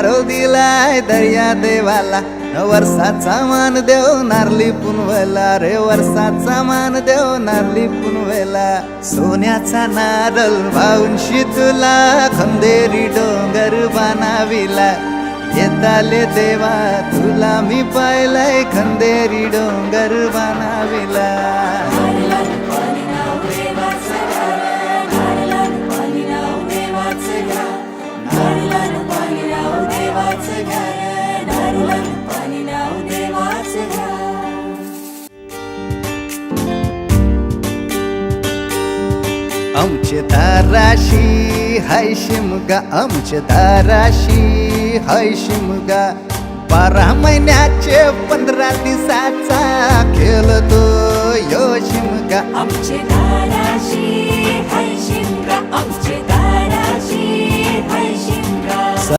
नारळ दिलाय दर्या देवाला, वर्षाचा मान देव नारली पुनवेला रे, वर्षाचा मान देव नारली पुनवेला. सोन्याचा नारळ वाहून तुला खंदेरी डोंगर बनाविला, येताले देवा तुला मी पाहिलंय खंदेरी डोंगर बनाविला. आमचे दाराशी हाय शिमगा, आमचे दाराशी हाय शिमगा, 12 महिन्याचे 15 दिवसाचा खेळतो यो शिमगा. आमचे दाराशी हाय शिमगा, आमचे दाराशी